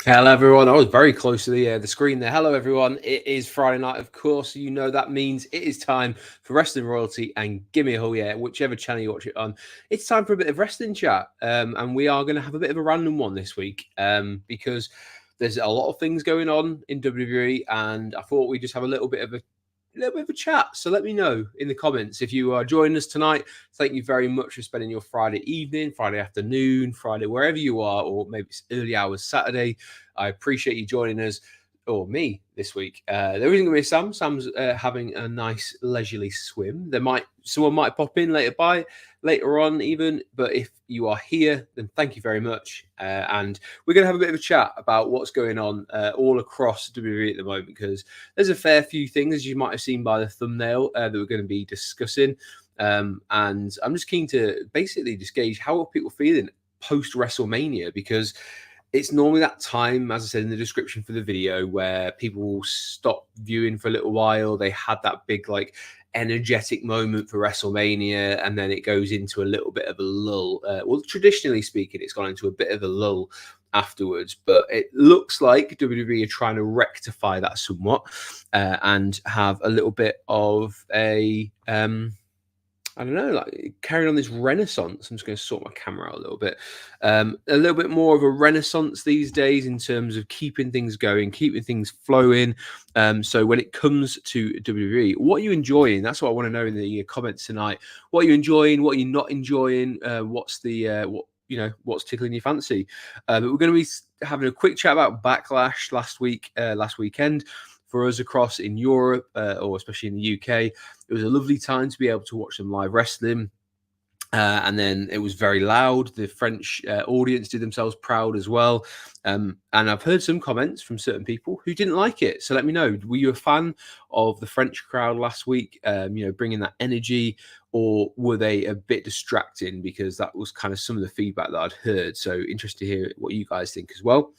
Hello, everyone. I was very close to the screen there. Hello, everyone. It is Friday night, of course. You know that means it is time for Wrestling Royalty and Give Me a Hug, yeah, whichever channel you watch it on. It's time for a bit of wrestling chat, and we are going to have a bit of a random one this week because there's a lot of things going on in WWE, and I thought we'd just have a little bit of a chat. So let me know in the comments if you are joining us tonight. Thank you very much for spending your Friday evening, Friday afternoon, Friday, wherever you are, or maybe it's early hours Saturday. I appreciate you joining us, or me, this week. There isn't going to be a Sam. Sam's having a nice leisurely swim. Someone might pop in later on even, but if you are here, then thank you very much. And we're going to have a bit of a chat about what's going on all across WWE at the moment, because there's a fair few things, as you might have seen by the thumbnail, that we're going to be discussing. And I'm just keen to basically just gauge how are people feeling post WrestleMania, because it's normally that time, as I said in the description for the video, where people will stop viewing for a little while. They had that big, energetic moment for WrestleMania, and then it goes into a little bit of a lull. Well, traditionally speaking, it's gone into a bit of a lull afterwards, but it looks like WWE are trying to rectify that somewhat and have a little bit of a I don't know, like carrying on this renaissance. I'm just going to sort my camera out a little bit. A little bit more of a renaissance these days in terms of keeping things going, keeping things flowing. So when it comes to WWE, what are you enjoying? That's what I want to know in the comments tonight. What are you enjoying? What are you not enjoying? What's tickling your fancy? But we're going to be having a quick chat about Backlash last weekend. For us across in Europe, or especially in the UK, it was a lovely time to be able to watch some live wrestling. And then it was very loud. The French audience did themselves proud as well. And I've heard some comments from certain people who didn't like it. So let me know. Were you a fan of the French crowd last week, bringing that energy? Or were they a bit distracting? Because that was kind of some of the feedback that I'd heard. So interested to hear what you guys think as well.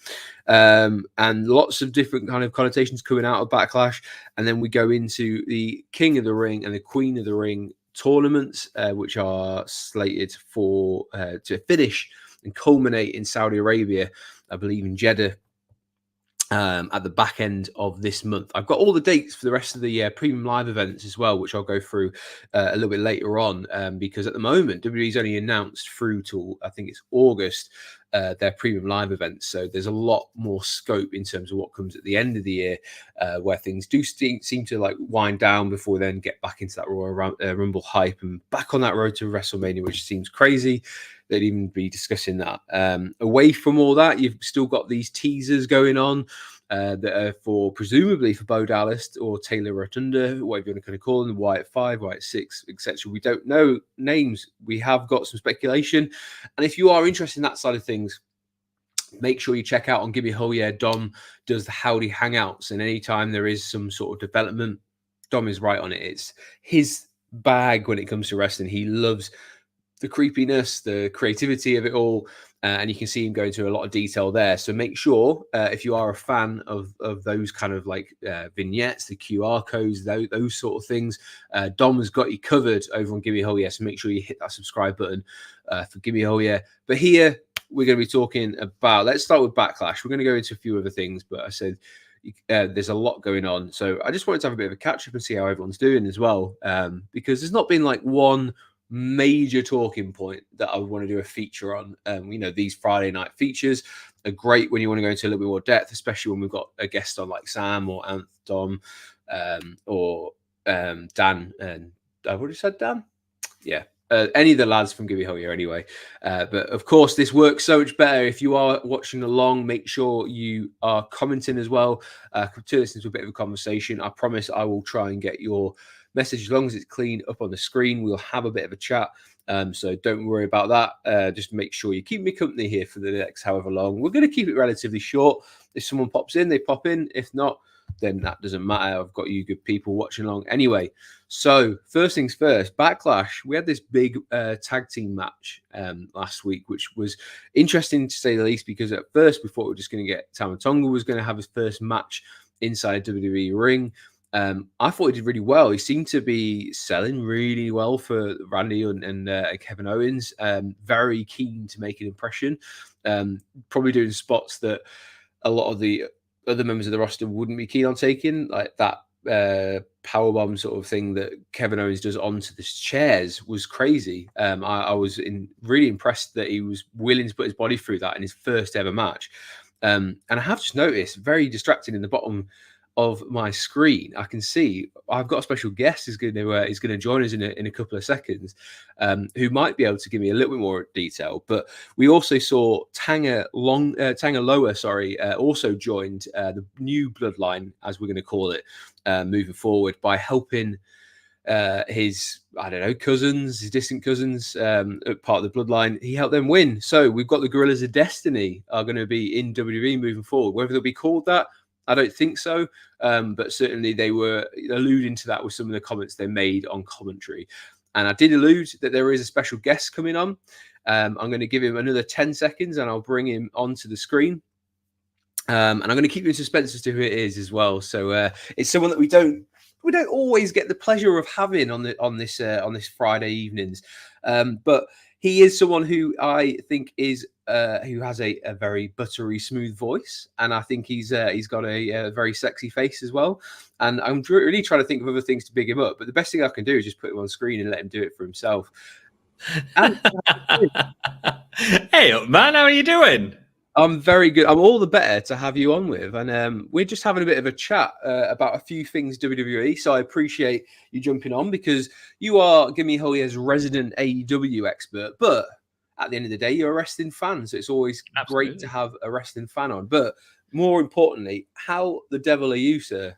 And lots of different kind of connotations coming out of Backlash. And then we go into the King of the Ring and the Queen of the Ring tournaments, which are slated for to finish and culminate in Saudi Arabia, I believe in Jeddah, at the back end of this month. I've got all the dates for the rest of the premium live events as well, which I'll go through a little bit later on, because at the moment WWE's only announced through till I think it's August their premium live events. So there's a lot more scope in terms of what comes at the end of the year, where things do seem to like wind down before then get back into that Royal Rumble hype and back on that road to WrestleMania, which seems crazy. They'd even be discussing that. Away from all that, you've still got these teasers going on that are presumably for Bo Dallas or Taylor Rotunda, whatever you want to call them, Wyatt 5, Wyatt 6, etc. We don't know names. We have got some speculation. And if you are interested in that side of things, make sure you check out on Give Me a Hole. Yeah, Dom does the Howdy Hangouts. And anytime there is some sort of development, Dom is right on it. It's his bag when it comes to wrestling. He loves the creepiness, the creativity of it all, and you can see him go into a lot of detail there. So make sure if you are a fan of those kind of vignettes, the QR codes, those sort of things, Dom has got you covered over on Gimme a Hole Yeah. So make sure you hit that subscribe button for Gimme a Hole Yeah. But here we're going to be talking about. Let's start with Backlash. We're going to go into a few other things, but I said. There's a lot going on, so I just wanted to have a bit of a catch up and see how everyone's doing as well, because there's not been like one major talking point that I would want to do a feature on. These Friday night features are great when you want to go into a little bit more depth, especially when we've got a guest on like Sam or Dom or Dan. And I've already said Dan. Yeah. Any of the lads from Give Me a Hell Yeah anyway. But of course, this works so much better if you are watching along. Make sure you are commenting as well to listen to a bit of a conversation. I promise I will try and get your message as long as it's clean up on the screen. We'll have a bit of a chat. So don't worry about that. Just make sure you keep me company here for the next however long. We're going to keep it relatively short. If someone pops in, they pop in. If not, then that doesn't matter. I've got you good people watching along anyway. So first things first, Backlash. We had this big tag team match last week, which was interesting to say the least, because at first we thought we were just going to get Tama Tonga was going to have his first match inside WWE ring. I thought he did really well. He seemed to be selling really well for Randy and Kevin Owens. Very keen to make an impression. Probably doing spots that a lot of the other members of the roster wouldn't be keen on taking, like that powerbomb sort of thing that Kevin Owens does onto the chairs was crazy. I was really impressed that he was willing to put his body through that in his first ever match. And I have just noticed, very distracting in the bottom of my screen, I can see I've got a special guest who's going to join us in a couple of seconds, who might be able to give me a little bit more detail. But we also saw Tanga Loa, also joined the new bloodline, as we're going to call it, moving forward, by helping his, I don't know, cousins, his distant cousins, part of the bloodline. He helped them win. So we've got the Gorillas of Destiny are going to be in WWE moving forward. Whether they'll be called that, I don't think so. But certainly they were alluding to that with some of the comments they made on commentary. And I did allude that there is a special guest coming on. I'm going to give him another 10 seconds and I'll bring him onto the screen. And I'm going to keep you in suspense as to who it is as well. So it's someone that we don't always get the pleasure of having on this Friday evenings, but he is someone who I think is who has a very buttery smooth voice, and I think he's got a very sexy face as well. And I'm really trying to think of other things to big him up, but the best thing I can do is just put him on screen and let him do it for himself. And hey up, man, how are you doing? I'm very good. I'm all the better to have you on with. And we're just having a bit of a chat about a few things WWE. So I appreciate you jumping on, because you are Gimme Holier's resident AEW expert. But at the end of the day, you're a wrestling fan. So it's always great to have a wrestling fan on. But more importantly, how the devil are you, sir?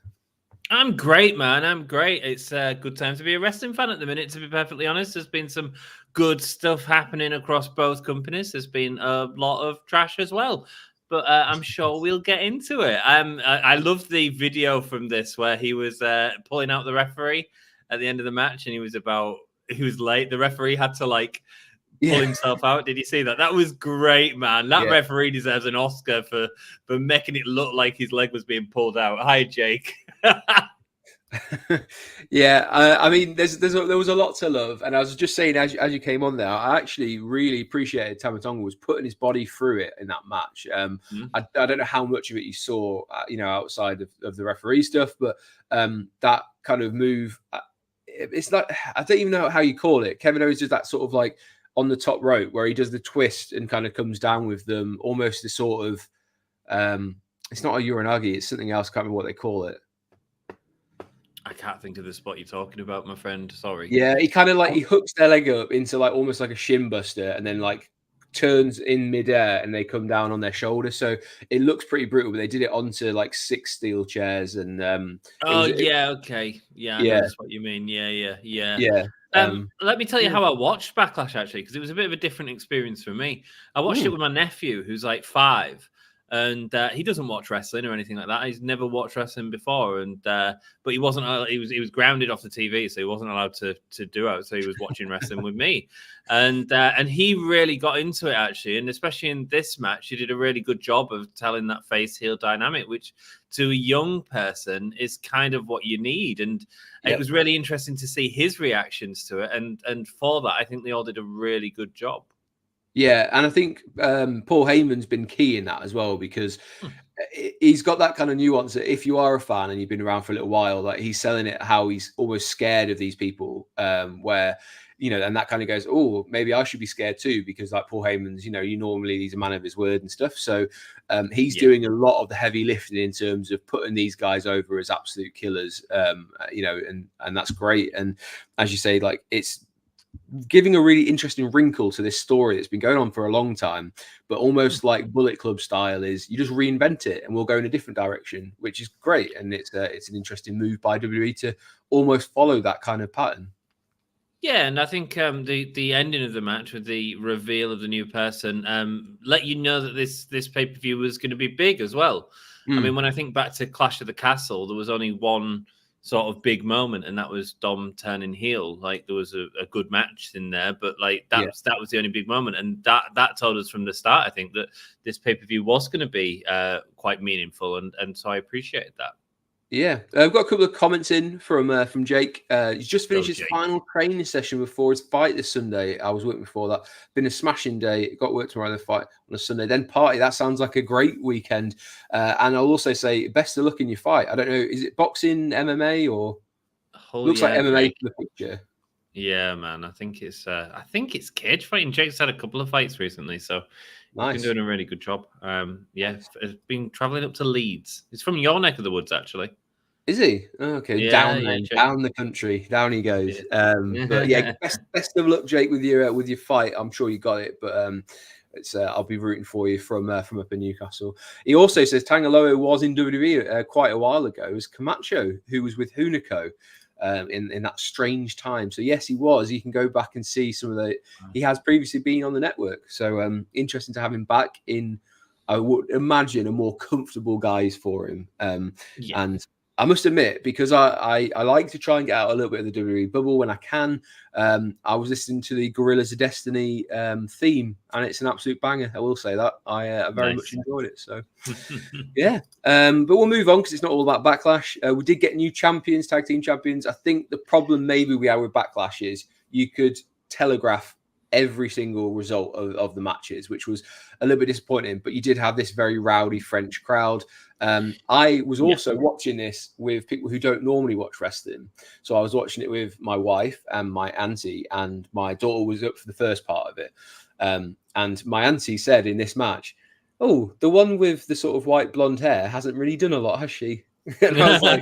I'm great, man. I'm great. It's a good time to be a wrestling fan at the minute, to be perfectly honest. There's been some good stuff happening across both companies. There's been a lot of trash as well, but I'm sure we'll get into it. I love the video from this where he was pulling out the referee at the end of the match, and he was late. The referee had to pull himself out. Did you see that? That was great, man. That referee deserves an Oscar for making it look like his leg was being pulled out. Hi, Jake. I mean, there was a lot to love, and I was just saying as you came on there, I actually really appreciated Tama Tonga was putting his body through it in that match. I don't know how much of it you saw, outside of the referee stuff, but that kind of move, it's not. I don't even know how you call it. Kevin Owens does that sort of on the top rope where he does the twist and kind of comes down with them, almost the sort of. It's not a uranagi; it's something else. I can't remember what they call it. I can't think of the spot you're talking about, my friend. Sorry. Yeah, he kind of he hooks their leg up into almost like a shin buster, and then turns in midair, and they come down on their shoulder. So it looks pretty brutal, but they did it onto 6 steel chairs, and okay, I know that's what you mean. Yeah. Let me tell you how I watched Backlash, actually, because it was a bit of a different experience for me. I watched it with my nephew, who's 5. And he doesn't watch wrestling or anything like that. He's never watched wrestling before, and but he wasn't. He was grounded off the TV, so he wasn't allowed to do it. So he was watching wrestling with me, and he really got into it, actually. And especially in this match, he did a really good job of telling that face heel dynamic, which to a young person is kind of what you need. And it was really interesting to see his reactions to it. And for that, I think they all did a really good job. Yeah, and I think Paul Heyman's been key in that as well, because he's got that kind of nuance that if you are a fan and you've been around for a little while, he's selling it how he's almost scared of these people, where, and that kind of goes, oh, maybe I should be scared too, because Paul Heyman's, he's a man of his word and stuff. So he's doing a lot of the heavy lifting in terms of putting these guys over as absolute killers, and that's great. And as you say, it's giving a really interesting wrinkle to this story that's been going on for a long time, but almost like Bullet Club style is you just reinvent it and we'll go in a different direction, which is great. And it's an interesting move by WWE to almost follow that kind of pattern. Yeah, and I think the ending of the match with the reveal of the new person let you know that this pay-per-view was going to be big as well. I mean, when I think back to Clash of the Castle, there was only one sort of big moment, and that was Dom turning heel. There was a good match in there, but that was the only big moment, and that told us from the start, I think, that this pay-per-view was going to be quite meaningful, and so I appreciated that. Yeah, I've got a couple of comments in from Jake. He's just finished his final training session before his fight this Sunday. I was working before that. Been a smashing day. Got work tomorrow, then fight on a Sunday, then party. That sounds like a great weekend. And I'll also say best of luck in your fight. I don't know, is it boxing, MMA, or looks like MMA for the picture? Yeah, man. I think it's cage fighting. Jake's had a couple of fights recently, so he's been doing a really good job. He's been traveling up to Leeds. He's from your neck of the woods, actually. Is he? Okay, down the country, down he goes. But yeah, best of luck, Jake, with your fight. I'm sure you got it, but I'll be rooting for you from up in Newcastle. He also says Tangaloa was in WWE quite a while ago. It was Camacho who was with Hunico in that strange time. So yes, he was. You can go back and see some of the. He has previously been on the network. So interesting to have him back in. I would imagine a more comfortable guise for him. And I must admit, because I like to try and get out a little bit of the WWE bubble when I can. I was listening to the Gorillas of Destiny theme, and it's an absolute banger. I will say that. I very much enjoyed it. So, yeah. But we'll move on because it's not all about Backlash. We did get new champions, tag team champions. I think the problem maybe we have with Backlash is you could telegraph every single result of the matches, which was a little bit disappointing, but you did have this very rowdy French crowd. I was also watching this with people who don't normally watch wrestling. So I was watching it with my wife and my auntie, and my daughter was up for the first part of it. And my auntie said in this match, "Oh, the one with the sort of white blonde hair hasn't really done a lot, has she?" And I was like,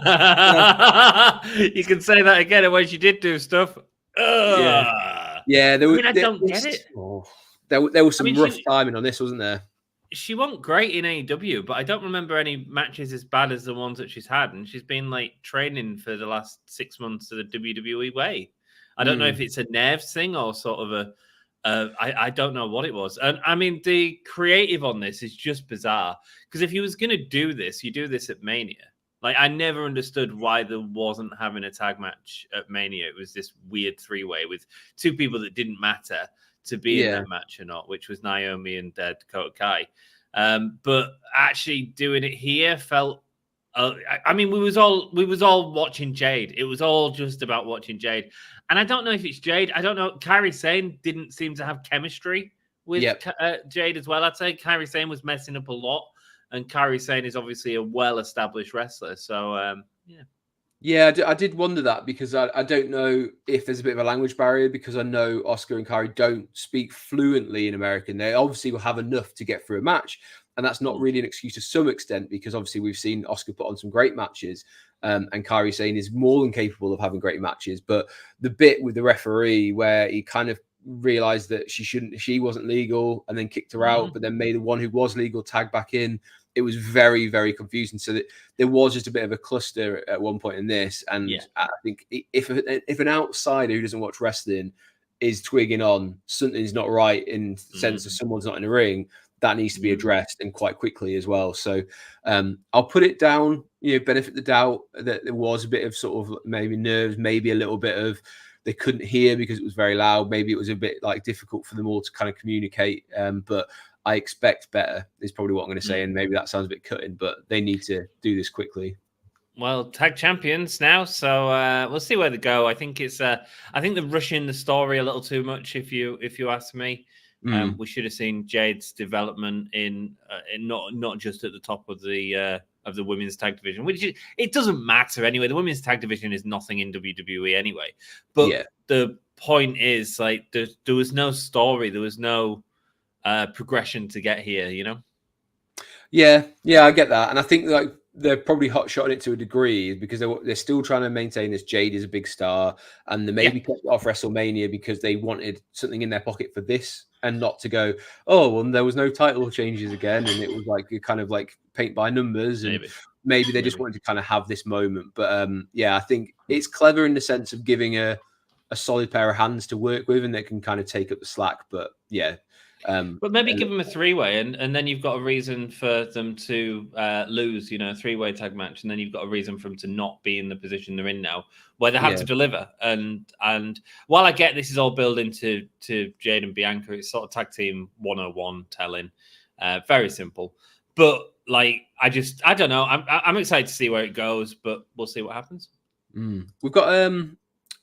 "You can say that again." And when she did do stuff, yeah, I don't get it. There was some rough timing on this, wasn't there? She wasn't great in AEW, but I don't remember any matches as bad as the ones that she's had. And she's been like training for the last 6 months to the WWE way. I don't know if it's a nerves thing or sort of I don't know what it was. And I mean, the creative on this is just bizarre. Because if he was going to do this, you do this at Mania. Like, I never understood why there wasn't having a tag match at Mania. It was this weird 3-way with two people that didn't matter to be in that match or not, which was Naomi and Dakota Kai. But actually doing it here felt. I mean, we was all watching Jade. It was all just about watching Jade, and I don't know if it's Jade. I don't know. Kairi Sane didn't seem to have chemistry with Jade as well. I'd say Kairi Sane was messing up a lot, and Kairi Sane is obviously a well-established wrestler. So Yeah, I did wonder that because I don't know if there's a bit of a language barrier because I know Oscar and Kairi don't speak fluently in American. They obviously will have enough to get through a match, and that's not really an excuse to some extent because obviously we've seen Oscar put on some great matches, and Kairi Sane is more than capable of having great matches. But the bit with the referee where he kind of realized that she wasn't legal and then kicked her out, but then made the one who was legal tag back in. It was very, very confusing. So that there was just a bit of a cluster at one point in this. And I think if an outsider who doesn't watch wrestling is twigging on something's not right in the sense that someone's not in the ring, that needs to be addressed and quite quickly as well. So I'll put it down, benefit the doubt that there was a bit of sort of maybe nerves, maybe a little bit of they couldn't hear because it was very loud. Maybe it was a bit like difficult for them all to kind of communicate. But I expect better is probably what I'm going to say. And maybe that sounds a bit cutting, but they need to do this quickly. Well, tag champions now, so we'll see where they go. I think they're rushing the story a little too much. If you ask me, we should have seen Jade's development in not just at the top of the women's tag division, which it doesn't matter anyway. The women's tag division is nothing in WWE anyway. But the point is, like, there was no story, there was no progression to get here, Yeah, I get that, and I think like they're probably hot-shotting it to a degree because they're still trying to maintain this Jade is a big star, and they maybe kept it off WrestleMania because they wanted something in their pocket for this and not to go, oh, well, there was no title changes again, and it was like kind of like paint by numbers, and maybe they just wanted to kind of have this moment. But I think it's clever in the sense of giving a solid pair of hands to work with, and they can kind of take up the slack. But but maybe give them a 3-way, and then you've got a reason for them to lose, a 3-way tag match, and then you've got a reason for them to not be in the position they're in now, where they have to deliver. And while I get this is all built into Jade and Bianca, it's sort of tag team 101 telling, very simple. But like, I don't know. I'm excited to see where it goes, but we'll see what happens. We've got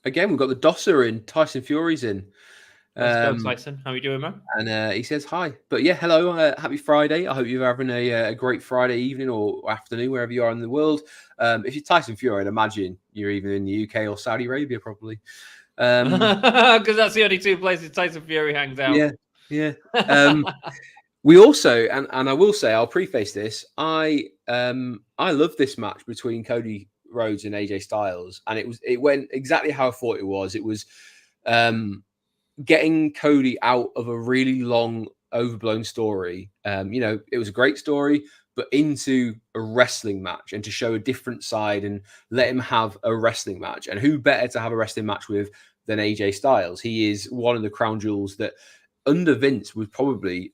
we've got the Dosser in. Tyson Fury's in. Let's go, Tyson. How are you doing, man? And he says hi. But yeah, hello. Happy Friday. I hope you're having a great Friday evening or afternoon, wherever you are in the world. If you're Tyson Fury, I'd imagine you're either in the UK or Saudi Arabia, probably. Because that's the only two places Tyson Fury hangs out. Yeah. We also, and I will say, I'll preface this. I love this match between Cody Rhodes and AJ Styles, and it went exactly how I thought it was. It was getting Cody out of a really long, overblown story. It was a great story, but into a wrestling match and to show a different side and let him have a wrestling match. And who better to have a wrestling match with than AJ Styles? He is one of the crown jewels that under Vince was probably,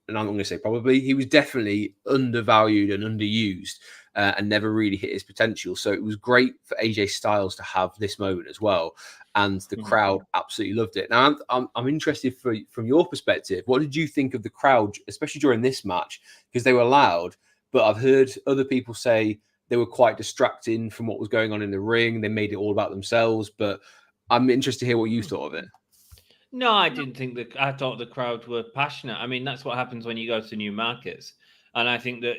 and I'm going to say probably, he was definitely undervalued and underused and never really hit his potential. So it was great for AJ Styles to have this moment as well. And the crowd absolutely loved it. Now, I'm interested from your perspective. What did you think of the crowd, especially during this match? Because they were loud, but I've heard other people say they were quite distracting from what was going on in the ring. They made it all about themselves. But I'm interested to hear what you thought of it. No, I didn't think I thought the crowd were passionate. I mean, that's what happens when you go to new markets. And I think that,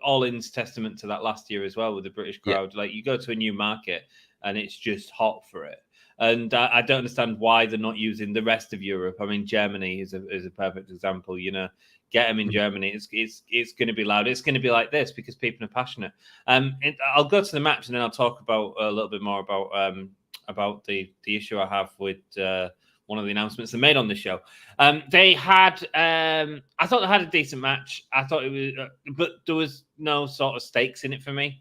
All In's testament to that last year as well with the British crowd. Yeah. Like, you go to a new market and it's just hot for it. And I don't understand why they're not using the rest of Europe. I mean, Germany is a perfect example. Get them in Germany. It's going to be loud. It's going to be like this because people are passionate. I'll go to the match and then I'll talk about a little bit more about the issue I have with one of the announcements they made on the show. They had, I thought they had a decent match. I thought it was, but there was no sort of stakes in it for me.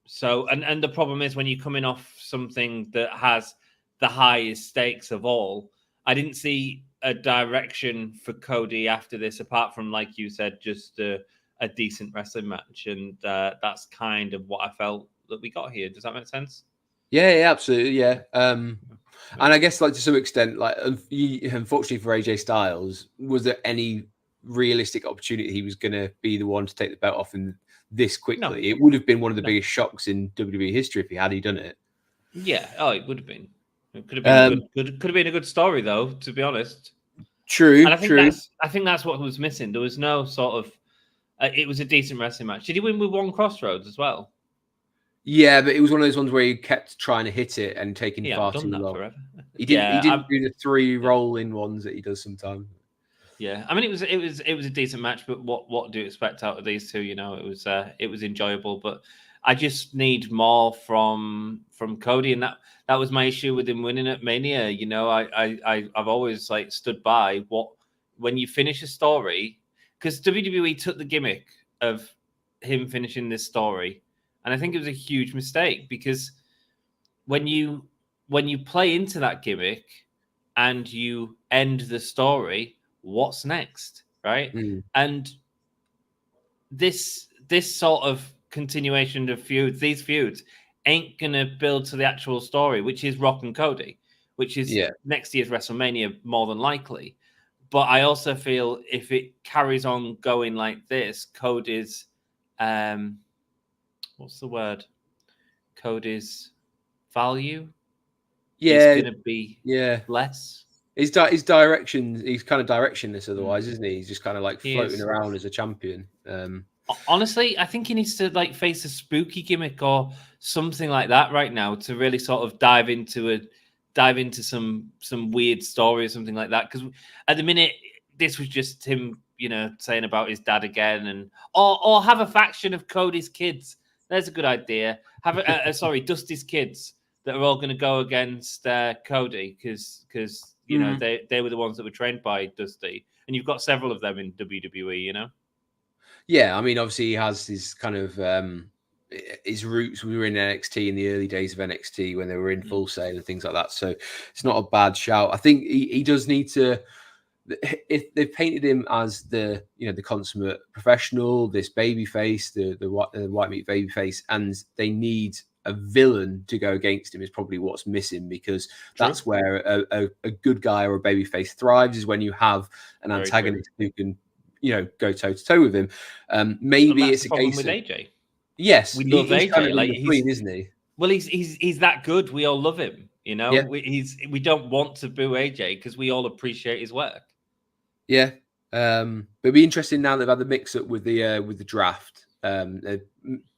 So, and the problem is when you're coming off something that has the highest stakes of all, I didn't see a direction for Cody after this, apart from, like you said, just a decent wrestling match. And that's kind of what I felt that we got here. Does that make sense? Yeah, absolutely. Yeah. And I guess, like, to some extent, like, unfortunately for AJ Styles, was there any realistic opportunity he was going to be the one to take the belt off in this quickly? No. It would have been one of the biggest shocks in WWE history if he had done it. Yeah. Oh, it would have been. It could have been could have been a good story, though, to be honest. True. And I think that's what was missing. There was no sort of. It was a decent wrestling match. Did he win with one Crossroads as well? Yeah, but it was one of those ones where he kept trying to hit it and taking far too long. Forever. He didn't do the 3 roll-in ones that he does sometimes. Yeah, I mean, it was a decent match, but what do you expect out of these two? It was enjoyable, but I just need more from Cody, and that was my issue with him winning at Mania. I've always stood by when you finish a story, because WWE took the gimmick of him finishing this story. And I think it was a huge mistake because when you play into that gimmick and you end the story, what's next, right? And this sort of continuation of these feuds ain't gonna build to the actual story, which is Rock and Cody, which is next year's WrestleMania more than likely. But I also feel if it carries on going like this, Cody's what's the word? Cody's value is going to be less. His direction, he's kind of directionless otherwise, isn't he? He's just kind of like floating around as a champion. Honestly, I think he needs to face a spooky gimmick or something like that right now to really sort of dive into some weird story or something like that. Because at the minute, this was just him, saying about his dad again, and or have a faction of Cody's kids. There's a good idea. Have Dusty's kids that are all going to go against Cody because they were the ones that were trained by Dusty, and you've got several of them in WWE. Yeah, I mean, obviously he has his kind of his roots. We were in NXT in the early days of NXT when they were in Full Sail and things like that. So it's not a bad shout. I think he does need to. If they've painted him as the consummate professional, this baby face, the white meat baby face, and they need a villain to go against him is probably what's missing, because that's where a good guy or a baby face thrives, is when you have an antagonist who can go toe to toe with him. Maybe it's the a problem case with of AJ. yes, We love he's AJ. kind of in between, isn't he? Well, he's that good. We all love him. We don't want to boo AJ because we all appreciate his work. Yeah, but it'll be interesting now they've had the mix up with the draft.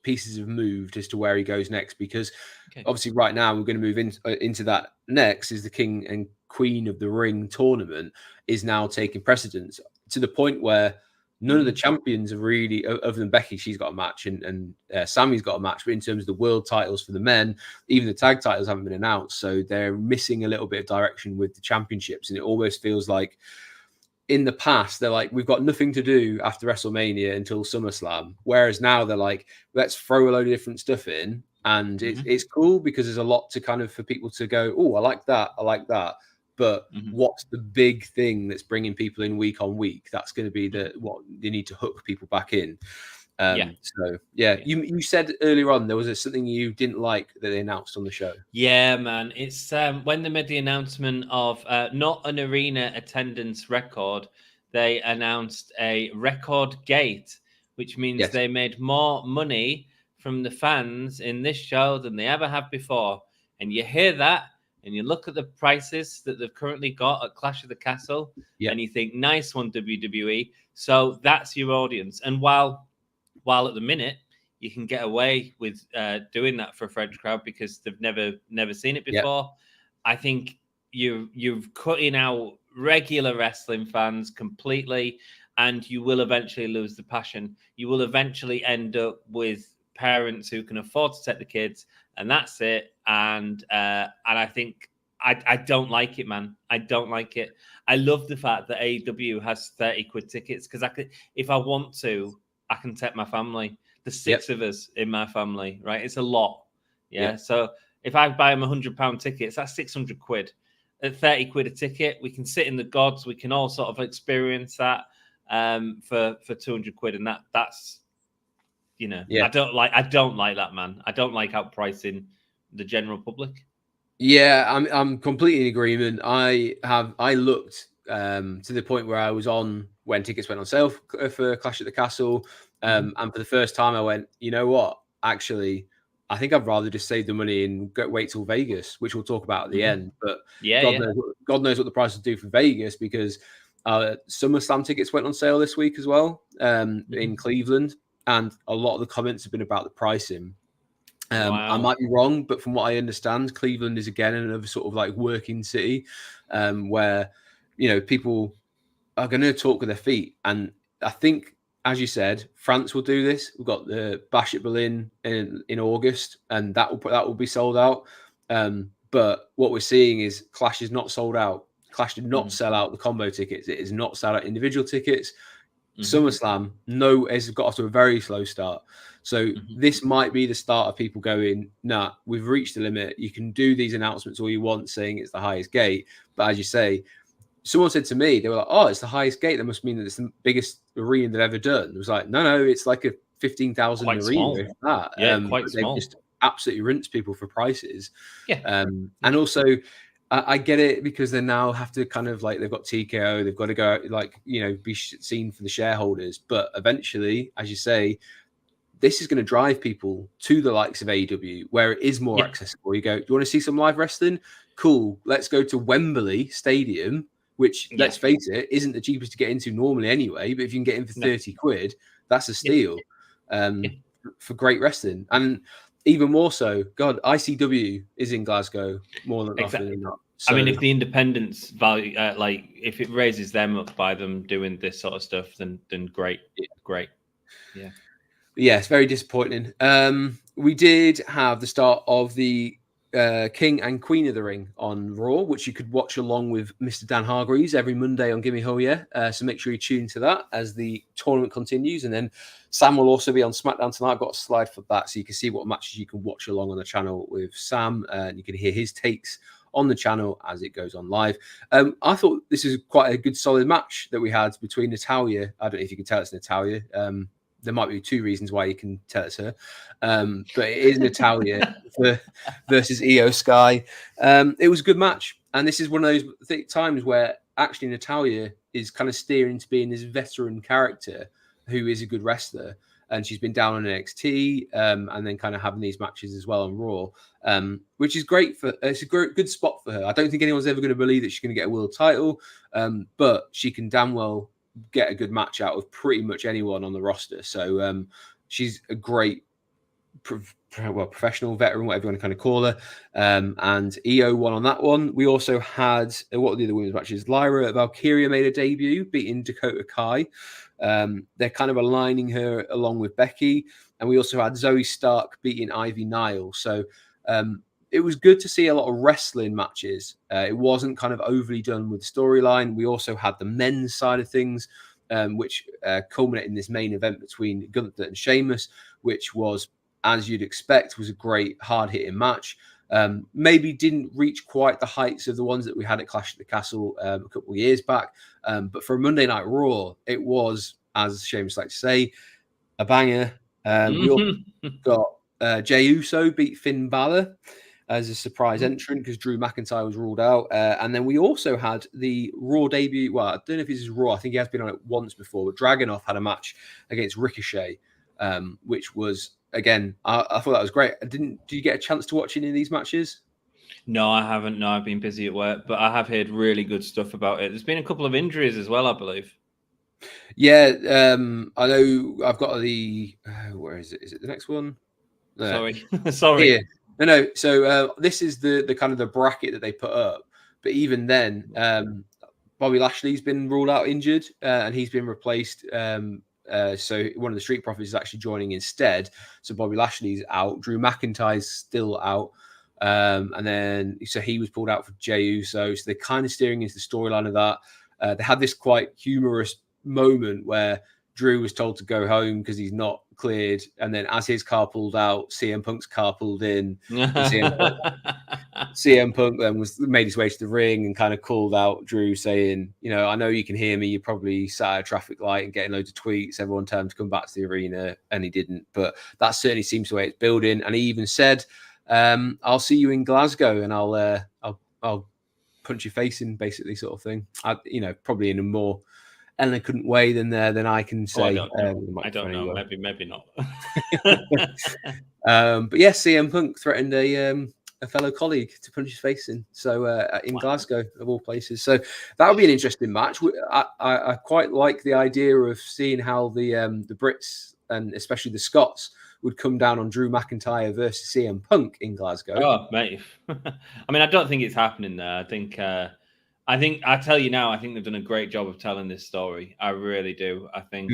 Pieces have moved as to where he goes next because obviously right now we're going to move into that next is the King and Queen of the Ring tournament is now taking precedence to the point where none of the champions are really, other than Becky, she's got a match and Sammy's got a match, but in terms of the world titles for the men, even the tag titles haven't been announced, so they're missing a little bit of direction with the championships, and it almost feels like in the past, they're like, we've got nothing to do after WrestleMania until SummerSlam. Whereas now they're like, let's throw a load of different stuff in. And it's cool because there's a lot to kind of for people to go, oh, I like that. I like that. But what's the big thing that's bringing people in week on week? That's going to be what you need to hook people back in. So you said earlier on there was something you didn't like that they announced on the show. Yeah, man, it's when they made the announcement of not an arena attendance record, they announced a record gate, which means they made more money from the fans in this show than they ever have before. And you hear that, and you look at the prices that they've currently got at Clash of the Castle, and you think, nice one, WWE. So that's your audience. And while at the minute you can get away with doing that for a French crowd because they've never seen it before, I think you've cutting out regular wrestling fans completely, and you will eventually lose the passion. You will eventually end up with parents who can afford to take the kids, and that's it. And I think I don't like it, man. I don't like it. I love the fact that AEW has 30 quid tickets because if I want to, I can take my family. There's 6 of us in my family, right? It's a lot. Yeah. So if I buy them £100 tickets, that's 600 quid. At 30 quid a ticket, we can sit in the gods. We can all sort of experience that for 200 quid. And that's I don't like that, man. I don't like outpricing the general public. Yeah, I'm completely in agreement. I looked to the point where I was on when tickets went on sale for Clash at the Castle, and for the first time I went, you know what? Actually, I think I'd rather just save the money and wait till Vegas, which we'll talk about at the end. But God knows what the price will do for Vegas because SummerSlam tickets went on sale this week as well in Cleveland, and a lot of the comments have been about the pricing. I might be wrong, but from what I understand, Cleveland is again another sort of like working city where people are going to talk with their feet. And I think, as you said, France will do this. We've got the Bash at Berlin in August, and that will be sold out. But what we're seeing is Clash is not sold out. Clash did not sell out the combo tickets. It is not sold out individual tickets. SummerSlam, has got off to a very slow start. So this might be the start of people going, nah, we've reached the limit. You can do these announcements all you want, saying it's the highest gate. But as you say, someone said to me, they were like, oh, it's the highest gate. That must mean that it's the biggest arena they've ever done. It was like, no, it's like a 15,000 arena. Small. Quite small. They've just absolutely rinsed people for prices. And also, I get it because they now have to kind of like they've got TKO, they've got to go be seen for the shareholders. But eventually, as you say, this is going to drive people to the likes of AEW where it is more accessible. You go, do you want to see some live wrestling? Cool. Let's go to Wembley Stadium, which let's face it, isn't the cheapest to get into normally anyway. But if you can get in for 30 quid, that's a steal for great wrestling. And even more so, God, ICW is in Glasgow more than often than not. So, I mean, if the independence value, if it raises them up by them doing this sort of stuff, then great, great. Yeah, it's very disappointing. We did have the start of the King and Queen of the Ring on Raw, which you could watch along with Mr. Dan Hargreaves every Monday on Gimme Ho Yeah. So make sure you tune to that as the tournament continues. And then Sam will also be on SmackDown tonight. I've got a slide for that so you can see what matches you can watch along on the channel with Sam. And you can hear his takes on the channel as it goes on live. I thought this is quite a good solid match that we had between Natalya. I don't know if you can tell it's Natalya. There might be 2 reasons why you can tell it's her. But it is Natalya versus Io Sky. It was a good match. And this is one of those times where actually Natalya is kind of steering to being this veteran character who is a good wrestler. And she's been down on NXT, and then kind of having these matches as well on Raw, which is great it's a good spot for her. I don't think anyone's ever going to believe that she's going to get a world title, but she can damn well get a good match out of pretty much anyone on the roster. So she's a great professional veteran, whatever you want to kind of call her. And EO won on that one. We also had, what were the other women's matches? Lyra Valkyria made a debut, beating Dakota Kai. They're kind of aligning her along with Becky. And we also had Zoe Stark beating Ivy Nile. So it was good to see a lot of wrestling matches. It wasn't kind of overly done with storyline. We also had the men's side of things, which culminated in this main event between Gunther and Sheamus, which was, as you'd expect, was a great hard-hitting match. Maybe didn't reach quite the heights of the ones that we had at Clash at the Castle a couple of years back. But for a Monday Night Raw, it was, as Sheamus likes to say, a banger. We also got Jey Uso beat Finn Balor as a surprise entrant because Drew McIntyre was ruled out. And then we also had the Raw debut. Well, I don't know if this is Raw. I think he has been on it once before. But Dragunov had a match against Ricochet, which was, again, I thought that was great. Did you get a chance to watch any of these matches? No, I haven't. No, I've been busy at work, but I have heard really good stuff about it. There's been a couple of injuries as well, I believe. Yeah, I know. I've got the. Where is it? Is it the next one? Sorry. Here. No. So this is the kind of the bracket that they put up. But even then, Bobby Lashley's been ruled out injured, and he's been replaced. So one of the Street Profits is actually joining instead. So Bobby Lashley's out. Drew McIntyre's still out. And then so he was pulled out for Jey Uso. So they're kind of steering into the storyline of that. They had this quite humorous moment where Drew was told to go home because he's not cleared. And then as his car pulled out, CM Punk's car pulled in. CM Punk then made his way to the ring and kind of called out Drew saying, I know you can hear me. You're probably sat at a traffic light and getting loads of tweets. Everyone told him to come back to the arena, and he didn't. But that certainly seems the way it's building. And he even said, I'll see you in Glasgow and I'll punch your face in, basically, sort of thing. Probably in a more eloquent way than I can say. I don't know. Maybe not. But yeah, CM Punk threatened a fellow colleague to punch his face in. So in Glasgow, of all places. So that would be an interesting match. I quite like the idea of seeing how the Brits and especially the Scots would come down on Drew McIntyre versus CM Punk in Glasgow. Oh, mate. I mean, I don't think it's happening there. I think I tell you now, I think they've done a great job of telling this story. I really do. I think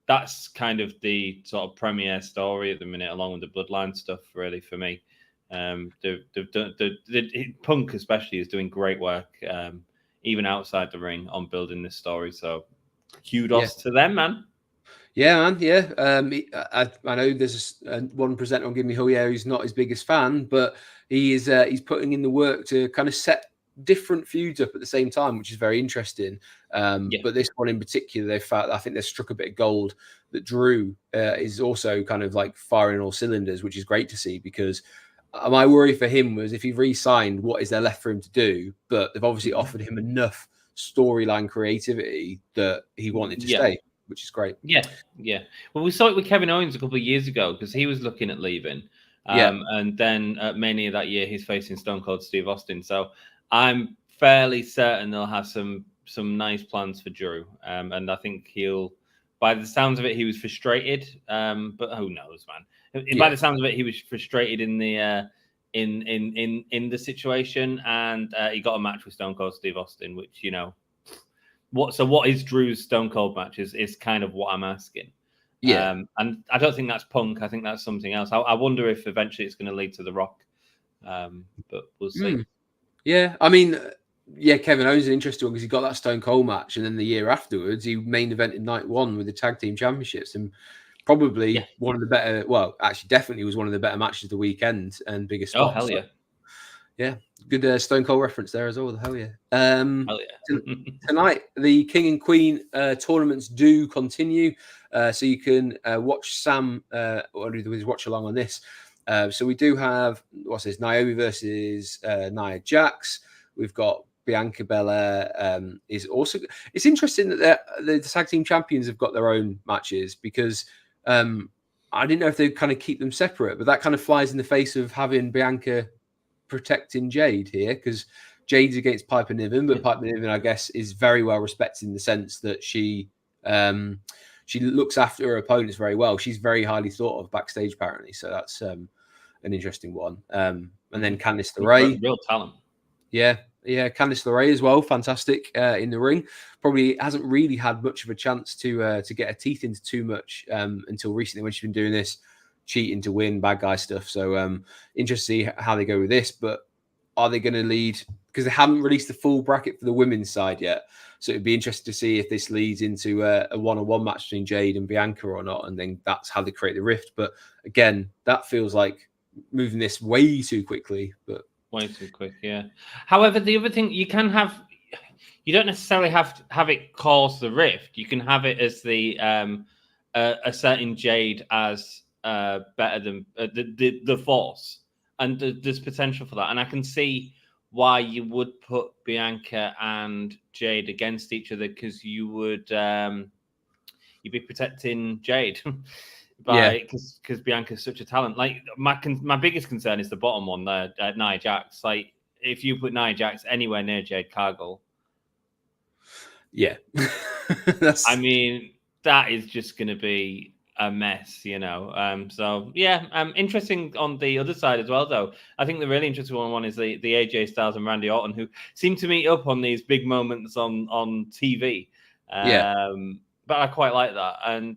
that's kind of the sort of premiere story at the minute, along with the Bloodline stuff, really, for me. They've done, Punk especially is doing great work, even outside the ring, on building this story. So kudos to them, man. Yeah, man. Yeah. I know there's one presenter on Give Me Hell Yeah who's not his biggest fan, but he's putting in the work to kind of set different feuds up at the same time, which is very interesting. But this one in particular, I think they've struck a bit of gold that Drew is also kind of like firing all cylinders, which is great to see, because my worry for him was if he re-signed, what is there left for him to do? But they've obviously offered him enough storyline creativity that he wanted to stay, which is great. Yeah. Well, we saw it with Kevin Owens a couple of years ago because he was looking at leaving. And then at Mania that year, he's facing Stone Cold Steve Austin. So I'm fairly certain they'll have some nice plans for Drew. And I think by the sounds of it, he was frustrated. But who knows, man? By the sounds of it, he was frustrated in the in the situation, and he got a match with Stone Cold Steve Austin, which what is Drew's Stone Cold match is kind of what I'm asking. And I don't think that's Punk. I think that's something else. I wonder if eventually it's going to lead to The Rock, but we'll see. Yeah, I mean, Kevin Owens is an interesting one because he got that Stone Cold match, and then the year afterwards, he main evented night one with the tag team championships, and probably one of the better. Well, actually, definitely was one of the better matches of the weekend and biggest spots. Oh, hell yeah. Yeah, good Stone Cold reference there as well. Hell yeah. Hell yeah. Tonight, the King and Queen tournaments do continue. So you can watch Sam or watch along on this. So we do have, Naomi versus Nia Jax. We've got Bianca Belair is also. It's interesting that the tag team champions have got their own matches because I didn't know if they'd kind of keep them separate, but that kind of flies in the face of having Bianca protecting Jade here because Jade's against Piper Niven, but Piper Niven, I guess, is very well respected in the sense that she looks after her opponents very well. She's very highly thought of backstage, apparently. So that's an interesting one. And then Candice LeRae, real talent. Yeah, Candice LeRae as well, fantastic in the ring. Probably hasn't really had much of a chance to get her teeth into too much until recently when she's been doing this cheating to win bad guy stuff. So interesting to see how they go with this. But are they going to lead? Because they haven't released the full bracket for the women's side yet. So it'd be interesting to see if this leads into a one-on-one match between Jade and Bianca or not. And then that's how they create the rift. But again, that feels like moving this way too quickly. But way too quick, yeah. However, the other thing you can have, you don't necessarily have to have it cause the rift. You can have it as the asserting Jade as better than the Force, and there's potential for that. And I can see why you would put Bianca and Jade against each other because you would you'd be protecting Jade. Because Bianca's such a talent. Like my biggest concern is the bottom one there, Nia Jax. Like if you put Nia Jax anywhere near Jade Cargill, I mean that is just going to be a mess, you know. So yeah, interesting on the other side as well. Though I think the really interesting one is the AJ Styles and Randy Orton, who seem to meet up on these big moments on TV. But I quite like that. And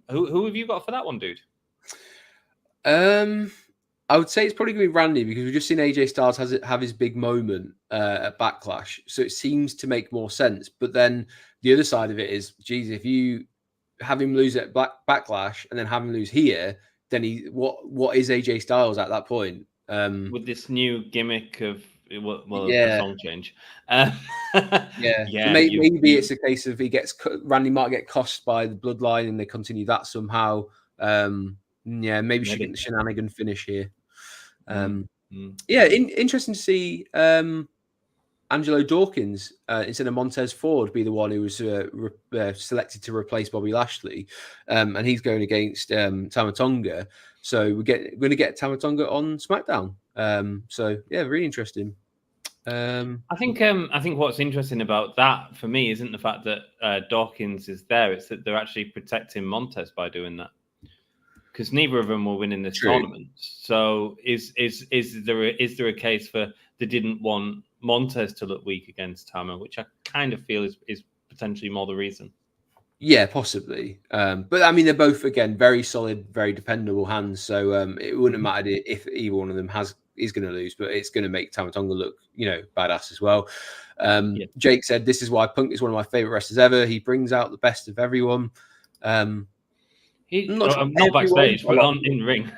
who have you got for that one, dude? I would say it's probably going to be Randy because we've just seen AJ Styles have his big moment at Backlash. So it seems to make more sense. But then the other side of it is, geez, if you have him lose at Backlash and then have him lose here, then what is AJ Styles at that point? With this new gimmick of the song change. Maybe it's a case of Randy might get cost by the bloodline and they continue that somehow. Maybe she get the shenanigan finish here. Interesting to see Angelo Dawkins instead of Montez Ford be the one who was selected to replace Bobby Lashley, and he's going against Tama Tonga. So we're going to get Tama Tonga on SmackDown. Really interesting. I think what's interesting about that for me isn't the fact that Dawkins is there; it's that they're actually protecting Montez by doing that. Because neither of them will win in this tournament. So is there a case for they didn't want Montez to look weak against Tama, which I kind of feel is potentially more the reason. Yeah, possibly. But I mean, they're both again very solid, very dependable hands. So it wouldn't have mattered if either one of them is going to lose, but it's going to make Tama Tonga look, badass as well. Jake said, "This is why Punk is one of my favorite wrestlers ever. He brings out the best of everyone." Not backstage, but in ring.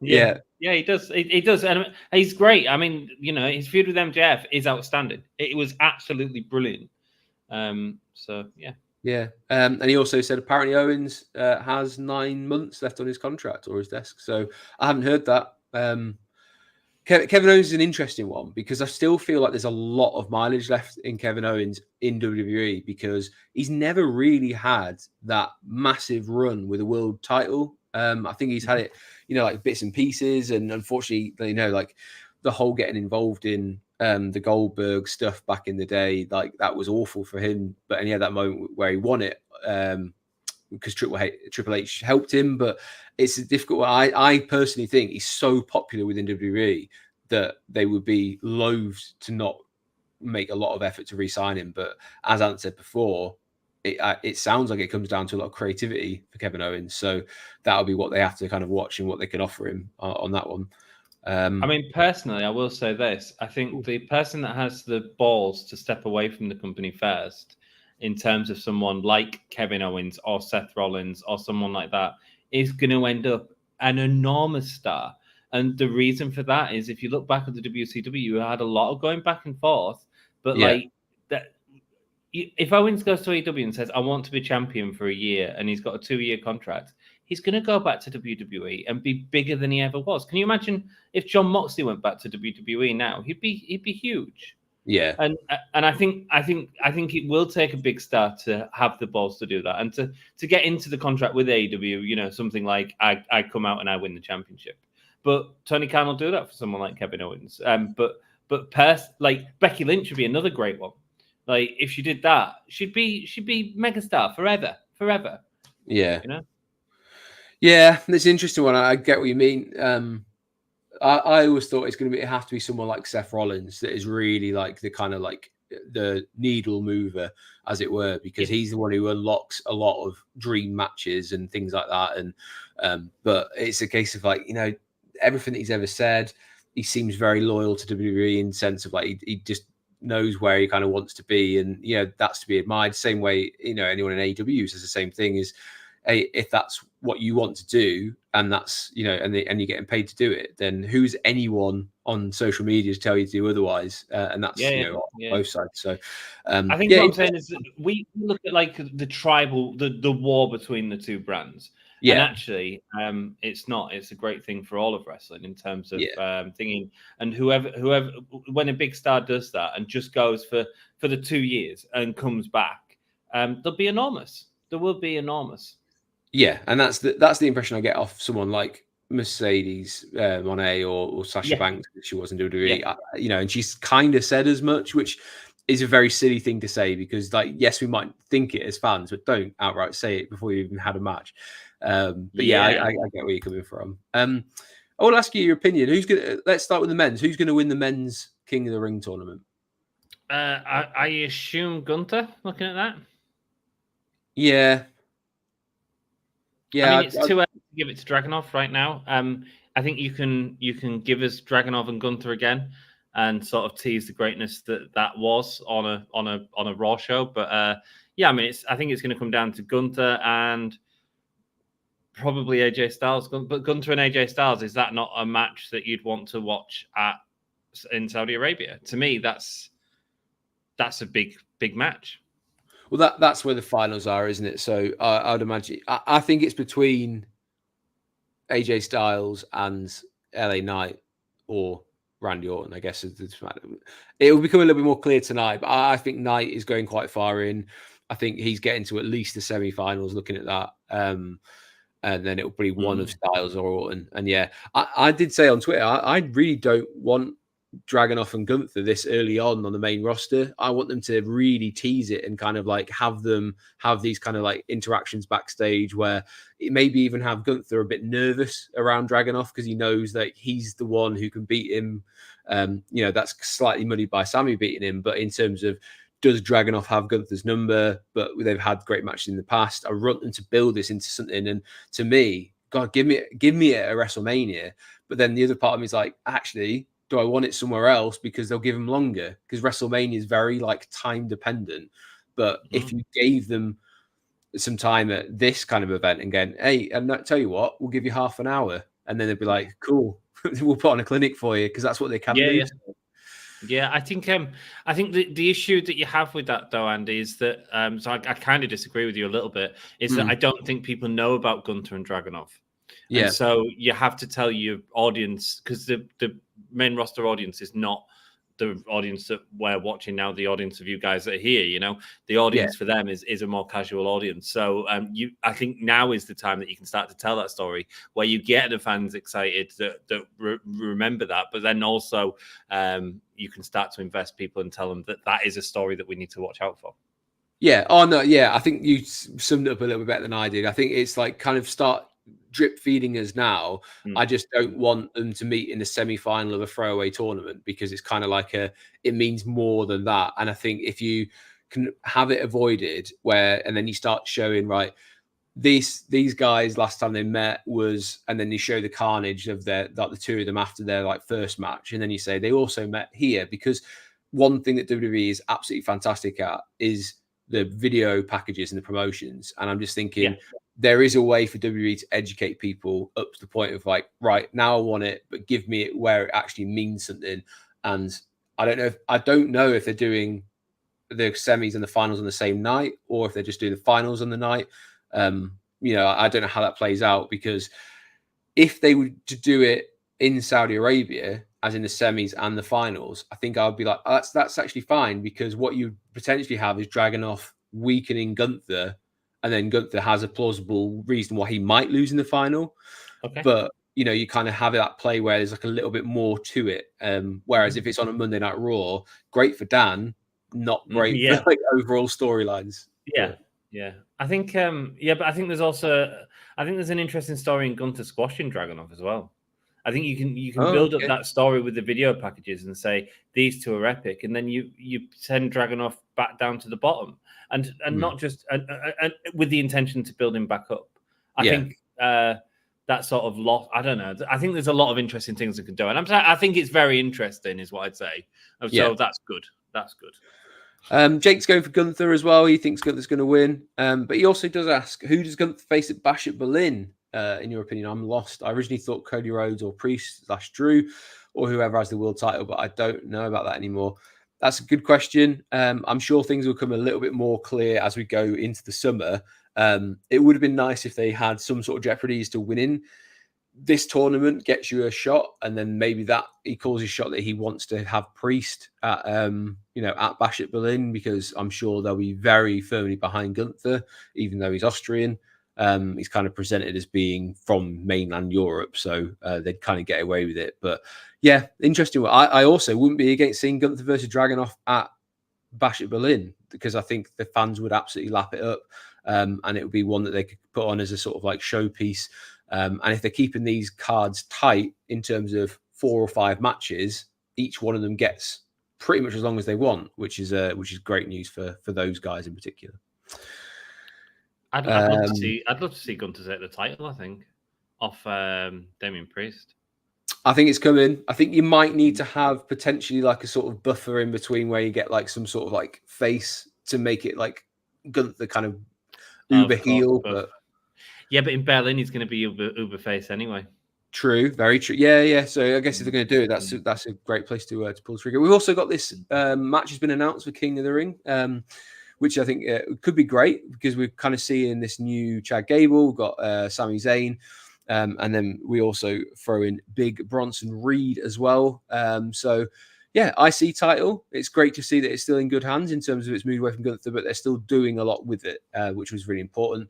Yeah, he does. He does, and he's great. I mean, his feud with MJF is outstanding. It was absolutely brilliant. And he also said apparently Owens has 9 months left on his contract or his desk. So I haven't heard that. Kevin Owens is an interesting one because I still feel like there's a lot of mileage left in Kevin Owens in WWE because he's never really had that massive run with a world title. I think he's had it, like bits and pieces, and unfortunately, like the whole getting involved in the Goldberg stuff back in the day, like that was awful for him. But he had that moment where he won it because Triple H helped him, but it's a difficult one. I personally think he's so popular within WWE that they would be loath to not make a lot of effort to re-sign him. But as Ant said before, it sounds like it comes down to a lot of creativity for Kevin Owens. So that'll be what they have to kind of watch and what they can offer him on that one. I mean, personally, I will say this. I think the person that has the balls to step away from the company first, in terms of someone like Kevin Owens or Seth Rollins or someone like that, is going to end up an enormous star. And the reason for that is if you look back at the WCW, you had a lot of going back and forth. But if Owens goes to AEW and says, I want to be champion for a year, and he's got a 2-year contract, he's going to go back to WWE and be bigger than he ever was. Can you imagine if Jon Moxley went back to WWE now? He'd be huge. Yeah. And I think it will take a big star to have the balls to do that, and to get into the contract with AEW. You know, something like I come out and I win the championship. But Tony Khan will do that for someone like Kevin Owens. But like Becky Lynch would be another great one. Like if she did that, she'd be megastar forever. Yeah. You know. Yeah, it's an interesting one. I get what you mean. I always thought it's going to have to be someone like Seth Rollins that is really like the kind of like the needle mover, as it were, because he's the one who unlocks a lot of dream matches and things like that. And but it's a case of like, you know, everything that he's ever said, he seems very loyal to WWE in the sense of like he just knows where he kind of wants to be, and you know that's to be admired. Same way, you know, anyone in AEW says the same thing is, hey, if that's what you want to do, and that's, you know, and you're getting paid to do it, then who's anyone on social media to tell you to do otherwise? And that's both sides. So I think what I'm saying is that we look at like the tribal, the war between the two brands. Yeah. And actually, it's not. It's a great thing for all of wrestling in terms of thinking. And whoever, when a big star does that and just goes for the 2 years and comes back, they'll be enormous. There will be enormous. Yeah, and that's the impression I get off someone like Mercedes Moné or Sasha Banks, that she was in WWE. You know, and she's kind of said as much, which is a very silly thing to say because, like, yes, we might think it as fans, but don't outright say it before you even had a match. But I get where you're coming from. I want to ask you your opinion. Let's start with the men's. Who's going to win the men's King of the Ring tournament? I assume Gunther. Looking at that. Yeah. I mean, it's too early to give it to Dragunov right now. I think you can give us Dragunov and Gunther again, and sort of tease the greatness that was on a Raw show. But I mean, I think it's going to come down to Gunther and probably AJ Styles. But Gunther and AJ Styles, is that not a match that you'd want to watch in Saudi Arabia? To me, that's a big match. Well, that's where the finals are, isn't it? So I would imagine. I think it's between AJ Styles and LA Knight or Randy Orton. I guess it will become a little bit more clear tonight. But I think Knight is going quite far in. I think he's getting to at least the semi-finals. Looking at that, and then it will be one of Styles or Orton. And yeah, I did say on Twitter, I really don't want Dragunov and Gunther this early on the main roster. I want them to really tease it and kind of like have them have these kind of like interactions backstage where it maybe even have Gunther a bit nervous around Dragunov because he knows that he's the one who can beat him. You know, that's slightly muddied by Sammy beating him, but in terms of does Dragunov have Gunther's number? But they've had great matches in the past. I want them to build this into something. And to me, God, give me it at a WrestleMania. But then the other part of me is like, actually, do I want it somewhere else because they'll give them longer? Because WrestleMania is very like time dependent. But if you gave them some time at this kind of event and going, hey, and tell you what, we'll give you half an hour, and then they'd be like, cool, we'll put on a clinic for you because that's what they can do. Yeah, I think the issue that you have with that though, Andy, is that so I kind of disagree with you a little bit. Is that I don't think people know about Gunther and Dragunov. Yeah. And so you have to tell your audience, because the main roster audience is not the audience that we're watching now, the audience of you guys that are here, you know, the audience for them is a more casual audience. So I think now is the time that you can start to tell that story where you get the fans excited that remember that, but then also you can start to invest people and tell them that is a story that we need to watch out for. Yeah. Oh, no. Yeah. I think you summed it up a little bit better than I did. I think it's like kind of start drip feeding us now. I just don't want them to meet in the semi-final of a throwaway tournament because it's kind of like it means more than that. And I think if you can have it avoided and then you start showing, right, these guys last time they met was, and then you show the carnage of the two of them after their like first match. And then you say they also met here, because one thing that WWE is absolutely fantastic at is the video packages and the promotions. And I'm just thinking, there is a way for WWE to educate people up to the point of like, right, now I want it, but give me it where it actually means something. And I don't know if they're doing the semis and the finals on the same night, or if they're just doing the finals on the night. You know, I don't know how that plays out, because if they were to do it in Saudi Arabia, as in the semis and the finals, I think I would be like, oh, that's actually fine, because what you potentially have is Dragunov weakening Gunther, and then Gunther has a plausible reason why he might lose in the final. Okay. But you kind of have that play where there's like a little bit more to it. Whereas if it's on a Monday Night Raw, great for Dan, not great for like overall storylines. Yeah. Yeah. I think but I think there's also there's an interesting story in Gunther squashing Dragunov as well. I think you can build up that story with the video packages and say these two are epic, and then you send Dragunov back down to the bottom, and not just with the intention to build him back up. I think that sort of loss. I don't know. I think there's a lot of interesting things that can do, and I think it's very interesting, is what I'd say. So that's good. That's good. Jake's going for Gunther as well. He thinks Gunther's going to win, but he also does ask, who does Gunther face at Bash at Berlin? In your opinion? I'm lost. I originally thought Cody Rhodes or Priest/Drew or whoever has the world title, but I don't know about that anymore. That's a good question. I'm sure things will come a little bit more clear as we go into the summer. It would have been nice if they had some sort of jeopardies to winning this tournament, gets you a shot, and then maybe that he calls his shot that he wants to have Priest at at Bash at Berlin, because I'm sure they'll be very firmly behind Gunther, even though he's Austrian. He's kind of presented as being from mainland Europe, so they'd kind of get away with it. But yeah, interesting. I also wouldn't be against seeing Gunther versus Dragunov at Bash at Berlin, because I think the fans would absolutely lap it up, and it would be one that they could put on as a sort of like showpiece. And if they're keeping these cards tight in terms of 4 or 5 matches, each one of them gets pretty much as long as they want, which is great news for those guys in particular. I'd love to see Gunther take the title, I think, off Damien Priest. I think it's coming. I think you might need to have potentially like a sort of buffer in between where you get like some sort of like face to make it like Gunther kind of uber heel. But in Berlin he's going to be uber face anyway. True, very true. Yeah. So I guess if they're going to do it, that's a great place to pull the trigger. We've also got this match has been announced for King of the Ring, which I think could be great, because we're kind of seeing this new Chad Gable. We've got Sami Zayn, and then we also throw in Big Bronson Reed as well. So yeah, IC title. It's great to see that it's still in good hands in terms of its move away from Gunther, but they're still doing a lot with it, which was really important.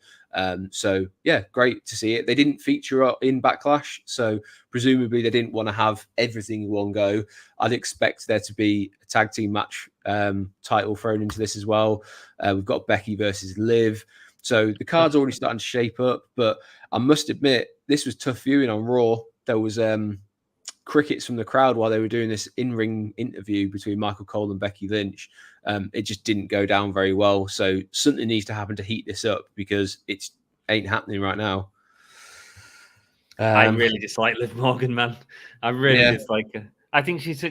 So yeah, great to see it. They didn't feature in Backlash, so presumably they didn't want to have everything in one go. I'd expect there to be a tag team match title thrown into this as well. We've got Becky versus Liv. So the card's already starting to shape up, but I must admit, this was tough viewing on Raw. There was crickets from the crowd while they were doing this in-ring interview between Michael Cole and Becky Lynch. It just didn't go down very well. So something needs to happen to heat this up, because it ain't happening right now. I really dislike Liv Morgan, man. I really dislike her. I haven't seen her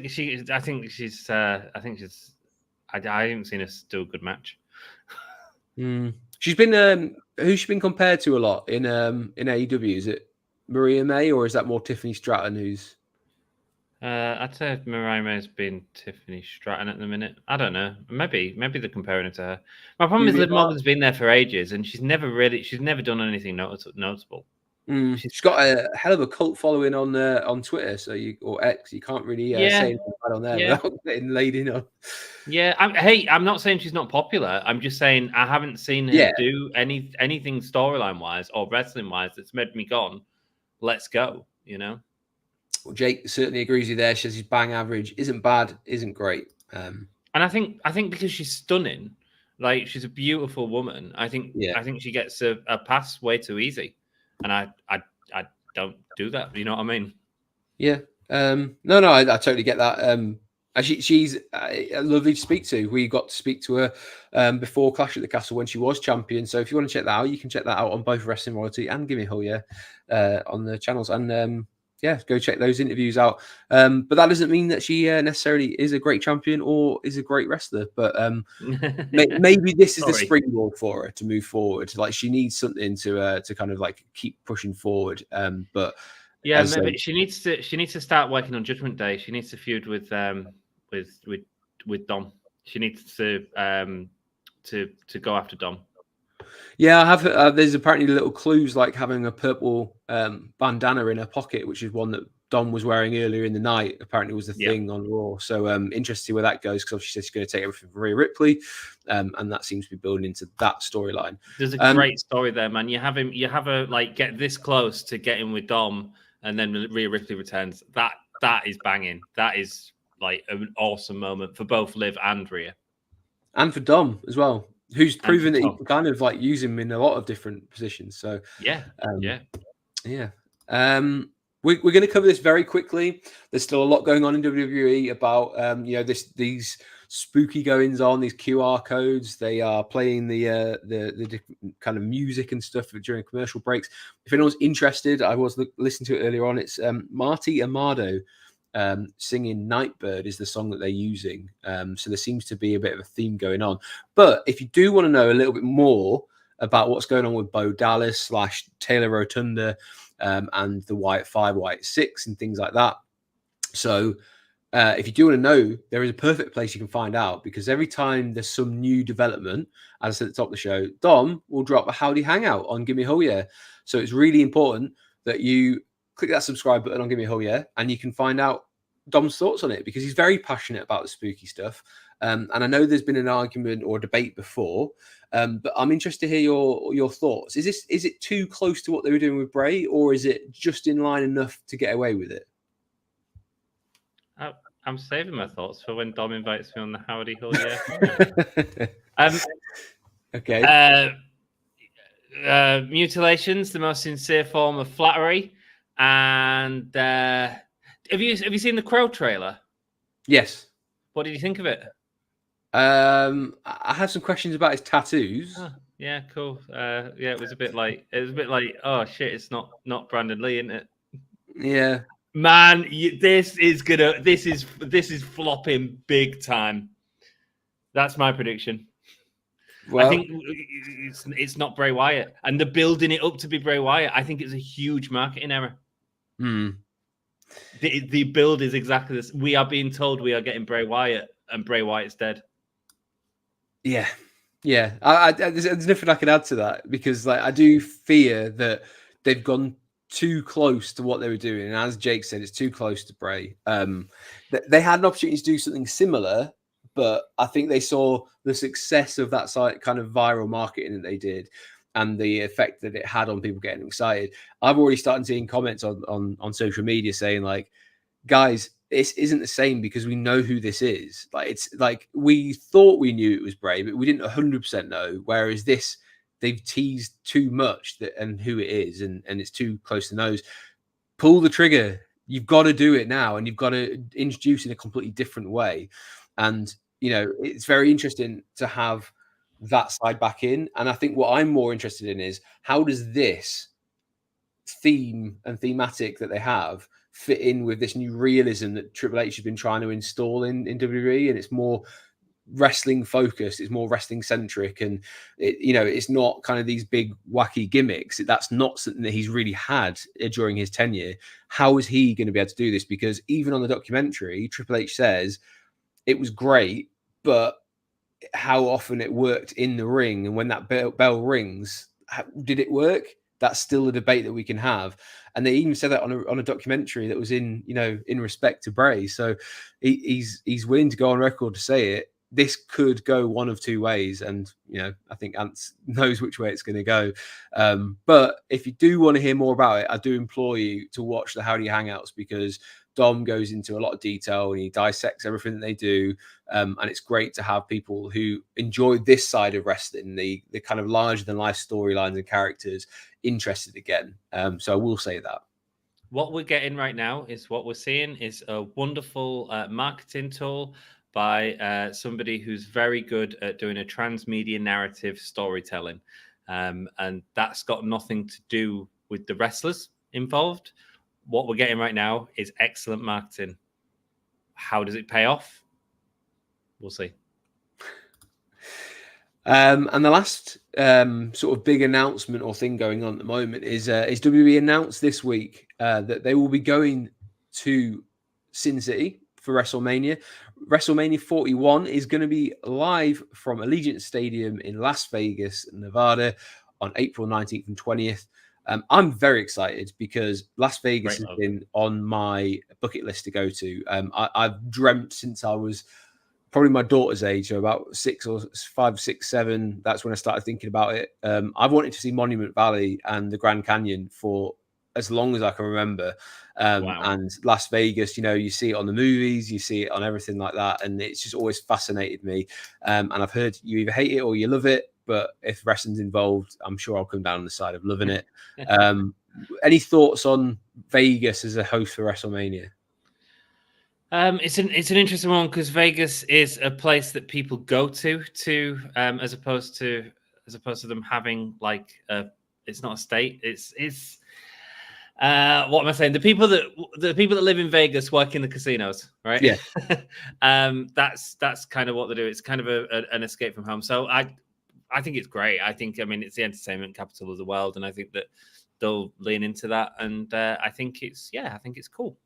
do a good match. She's been who's she been compared to a lot in AEW? Is it Maria May, or is that more Tiffany Stratton who's I'd say Mariah May's been Tiffany Stratton at the minute. I don't know. Maybe they're comparing it to her. My problem is Liv Morgan's been there for ages, and she's never done anything noticeable. She's got a hell of a cult following on Twitter, or X. You can't really say anything bad on there without getting laid in on. Yeah, I'm not saying she's not popular. I'm just saying I haven't seen her do anything storyline wise or wrestling wise that's made me gone, let's go. Well, Jake certainly agrees with you there. She says she's bang average, isn't bad, isn't great. And I think because she's stunning, like she's a beautiful woman. I think she gets a pass way too easy, and I don't do that. You know what I mean? Yeah. No, I totally get that. She's lovely to speak to. We got to speak to her before Clash at the Castle when she was champion. So if you want to check that out, you can check that out on both Wrestling Royalty and Gimme Hell Yeah on the channels. And go check those interviews out. But that doesn't mean that she necessarily is a great champion or is a great wrestler. But maybe this is the springboard for her to move forward. Like she needs something to kind of like keep pushing forward. But yeah, maybe she needs to start working on Judgment Day. She needs to feud with Dom. She needs to go after Dom. Yeah, I have. There's apparently little clues like having a purple bandana in her pocket, which is one that Dom was wearing earlier in the night apparently was the thing on Raw. So interested to see where that goes, because obviously she's going to take everything from Rhea Ripley, and that seems to be building into that storyline. There's a great story there, man. You have her like get this close to getting with Dom, and then Rhea Ripley returns. That is banging. That is like an awesome moment for both Liv and Rhea, and for Dom as well, who's proven that he can kind of like use him in a lot of different positions. So yeah. We're going to cover this very quickly. There's still a lot going on in WWE about these spooky goings on, these QR codes. They are playing the different kind of music and stuff during commercial breaks. If anyone's interested, I was listening to it earlier on. It's Marty Amado singing Nightbird is the song that they're using. So there seems to be a bit of a theme going on. But if you do want to know a little bit more about what's going on with Bo Dallas / Taylor Rotunda and the Wyatt 5, Wyatt 6 and things like that. So if you do want to know, there is a perfect place you can find out, because every time there's some new development, as I said at the top of the show, Dom will drop a Howdy Hangout on Gimme Hell Yeah. So it's really important that you click that subscribe button on Gimme Hell Yeah, and you can find out Dom's thoughts on it, because he's very passionate about the spooky stuff. And I know there's been an argument or a debate before, but I'm interested to hear your thoughts. Is it too close to what they were doing with Bray, or is it just in line enough to get away with it? I'm saving my thoughts for when Dom invites me on the Howdy Hell Yeah. Okay. Mutilation's the most sincere form of flattery. And have you seen the Crow trailer? Yes. What did you think of it? I had some questions about his tattoos. Oh, yeah, cool. It was a bit like oh shit, it's not Brandon Lee, isn't it? Yeah. Man, this is flopping big time. That's my prediction. Well, I think it's not Bray Wyatt, and they're building it up to be Bray Wyatt. I think it's a huge marketing error. The build is exactly this. We are being told we are getting Bray Wyatt, and Bray Wyatt's dead. Yeah. There's nothing I can add to that, because like I do fear that they've gone too close to what they were doing, and as Jake said, it's too close to Bray. They had an opportunity to do something similar, but I think they saw the success of that side kind of viral marketing that they did, and the effect that it had on people getting excited. I've already started seeing comments on social media saying like, guys, this isn't the same because we know who this is. Like, it's like we thought we knew it was Bray, but we didn't 100% know. Whereas this, they've teased too much and who it is, and it's too close to nose. Pull the trigger. You've got to do it now, and you've got to introduce in a completely different way. And it's very interesting to have that side back in. And I think what I'm more interested in is, how does this theme and thematic that they have fit in with this new realism that Triple H has been trying to install in WWE? And it's more wrestling focused, it's more wrestling centric, and it's not kind of these big wacky gimmicks. That's not something that he's really had during his tenure. How is he going to be able to do this? Because even on the documentary, Triple H says it was great, but how often it worked in the ring, and when that bell rings, did it work? That's still a debate that we can have. And they even said that on a documentary that was in respect to Bray. So he's willing to go on record to say it. This could go one of two ways, and I think Ant knows which way it's going to go. But if you do want to hear more about it, I do implore you to watch the Howdy Hangouts, because Dom goes into a lot of detail and he dissects everything that they do. And it's great to have people who enjoy this side of wrestling, the kind of larger than life storylines and characters, interested again. So I will say that. What we're getting right now is what we're seeing is a wonderful marketing tool by somebody who's very good at doing a transmedia narrative storytelling. And that's got nothing to do with the wrestlers involved. What we're getting right now is excellent marketing. How does it pay off? We'll see. And the last sort of big announcement or thing going on at the moment is WWE announced this week that they will be going to Sin City for WrestleMania. WrestleMania 41 is going to be live from Allegiant Stadium in Las Vegas, Nevada, on April 19th and 20th. I'm very excited because Las Vegas has been on my bucket list to go to. I've dreamt since I was probably my daughter's age, so about 6 or 5, 6, 7. That's when I started thinking about it. I've wanted to see Monument Valley and the Grand Canyon for as long as I can remember. And Las Vegas, you see it on the movies, you see it on everything like that, and it's just always fascinated me. And I've heard you either hate it or you love it, but if wrestling's involved, I'm sure I'll come down on the side of loving it. Any thoughts on Vegas as a host for WrestleMania? It's an interesting one because Vegas is a place that people go to as opposed to them having like it's not a state. It's what am I saying? The people that live in Vegas work in the casinos, right? Yeah. That's kind of what they do. It's kind of an escape from home. So I think it's great. I mean, it's the entertainment capital of the world, and I think that they'll lean into that. And I think it's cool.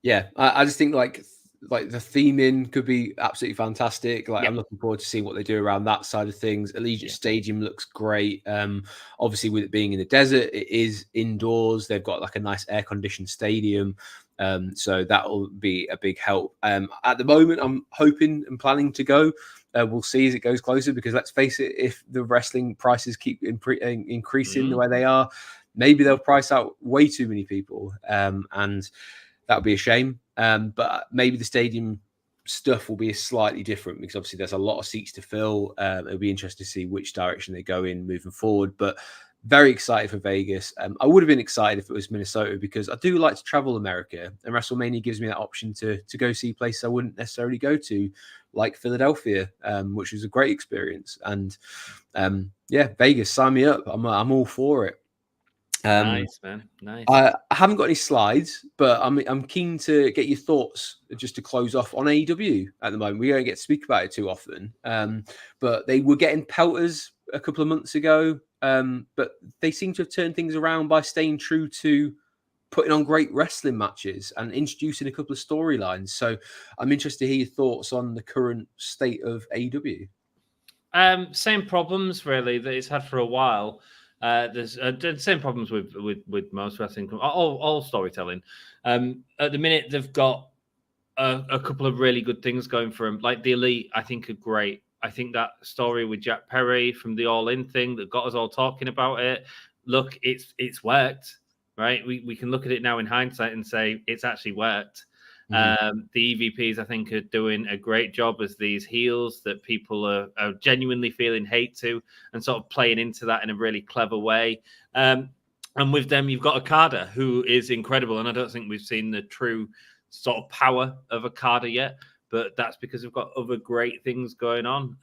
Yeah, I just think like the theming could be absolutely fantastic. Like I'm looking forward to seeing what they do around that side of things. Allegiant Stadium looks great. Obviously with it being in the desert, it is indoors. They've got like a nice air-conditioned stadium. So that'll be a big help. At the moment, I'm hoping and planning to go. We'll see as it goes closer, because let's face it, if the wrestling prices keep increasing the way they are, maybe they'll price out way too many people. And that would be a shame. But maybe the stadium stuff will be slightly different, because obviously there's a lot of seats to fill. It'll be interesting to see which direction they go in moving forward. But very excited for Vegas. I would have been excited if it was Minnesota, because I do like to travel America, and WrestleMania gives me that option to go see places I wouldn't necessarily go to, like Philadelphia, which was a great experience. And Vegas, sign me up. I'm all for it. Nice, man. Nice. I haven't got any slides, but I'm keen to get your thoughts just to close off on AEW at the moment. We don't get to speak about it too often, but they were getting pelters a couple of months ago, but they seem to have turned things around by staying true to putting on great wrestling matches and introducing a couple of storylines. So I'm interested to hear your thoughts on the current state of AEW. Same problems really that it's had for a while. There's the same problems with most wrestling, all storytelling. At the minute, they've got a couple of really good things going for them. Like the Elite, I think are great. I think that story with Jack Perry from the All In thing that got us all talking about it. Look, it's worked, right? We can look at it now in hindsight and say it's actually worked. The EVPs, I think, are doing a great job as these heels that people are genuinely feeling hate to, and sort of playing into that in a really clever way. And with them, you've got Okada, who is incredible. And I don't think we've seen the true sort of power of Okada yet, but that's because we've got other great things going on.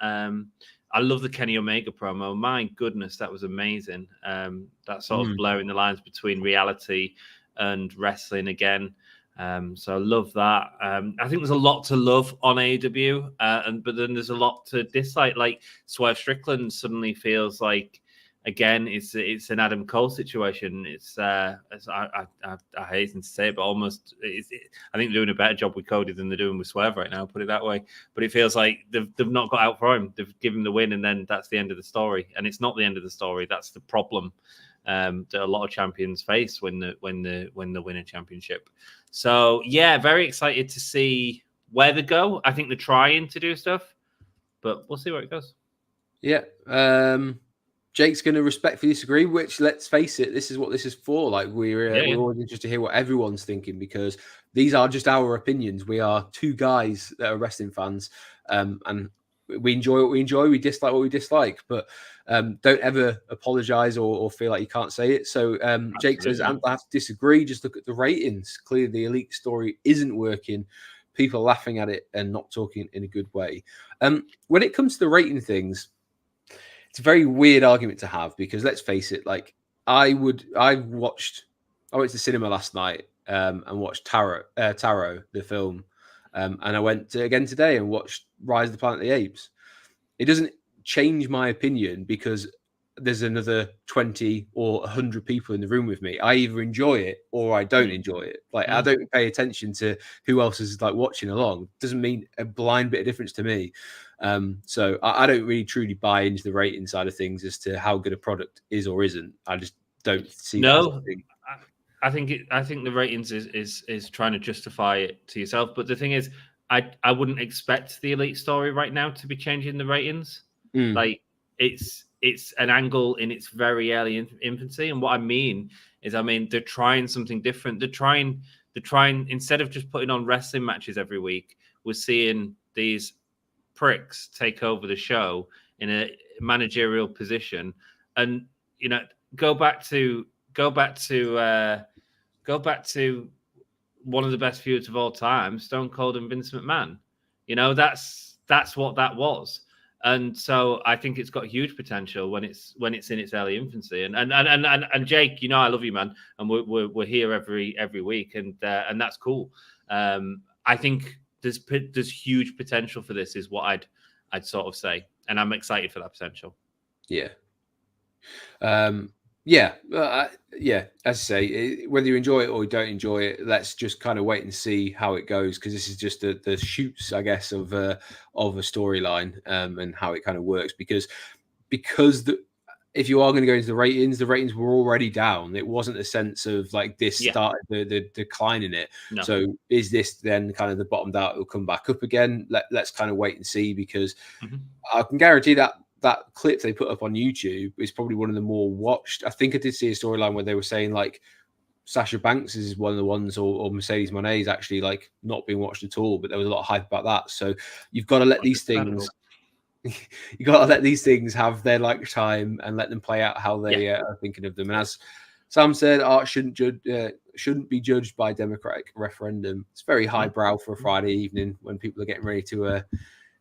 I love the Kenny Omega promo. My goodness, that was amazing. That sort of blurring the lines between reality and wrestling again. So I love that. I think there's a lot to love on AEW, but then there's a lot to dislike. Like Swerve Strickland suddenly feels like, again, it's an Adam Cole situation. I hate to say it, but almost I think they're doing a better job with Cody than they're doing with Swerve right now. Put it that way. But it feels like they've not got out for him. They've given him the win, and then that's the end of the story. And it's not the end of the story. That's the problem that a lot of champions face when they win a championship. So yeah, very excited to see where they go. I think they're trying to do stuff, but we'll see where it goes. Yeah. Jake's going to respectfully disagree, which, let's face it, this is what this is for. Like we're always interested to hear what everyone's thinking, because these are just our opinions. We are two guys that are wrestling fans, and we enjoy what we enjoy. We dislike what we dislike, but don't ever apologize or feel like you can't say it. So Jake says, I have to disagree. Just look at the ratings. Clearly, the Elite story isn't working. People are laughing at it and not talking in a good way. When it comes to the rating things, it's a very weird argument to have, because let's face it, like I went to the cinema last night and watched Taro, the film. And I went again today and watched Rise of the Planet of the Apes. It doesn't change my opinion because there's another 20 or 100 people in the room with me. I either enjoy it or I don't enjoy it. Like I don't pay attention to who else is like watching along. It doesn't mean a blind bit of difference to me. So I don't really truly buy into the rating side of things as to how good a product is or isn't. I just don't see no. that. I think the ratings is trying to justify it to yourself. But the thing is, I wouldn't expect the Elite story right now to be changing the ratings. Like it's an angle in its very early infancy. And what I mean is, they're trying something different. They're trying instead of just putting on wrestling matches every week, we're seeing these pricks take over the show in a managerial position, and go back to one of the best feuds of all time, Stone Cold and Vince McMahon. That's what that was. And so I think it's got huge potential when it's in its early infancy. And Jake, I love you, man, and we're here every week, and that's cool. I think there's huge potential for this, is what I'd sort of say, and I'm excited for that potential. Yeah. Yeah. As I say, whether you enjoy it or you don't enjoy it, let's just kind of wait and see how it goes, because this is just the shoots, I guess, of a storyline, and how it kind of works. Because if you are going to go into the ratings were already down. It wasn't a sense of like this started the decline in it. No. So is this then kind of the bottomed out? It'll come back up again. Let's kind of wait and see, because I can guarantee that clip they put up on YouTube is probably one of the more watched. I think I did see a storyline where they were saying like Sasha Banks is one of the ones, or Mercedes Moné is actually like not being watched at all, but there was a lot of hype about that. So you've got to let these things. You got to let these things have their time and let them play out how they are thinking of them. And as Sam said, art shouldn't be judged by democratic referendum. It's very highbrow for a Friday evening when people are getting ready to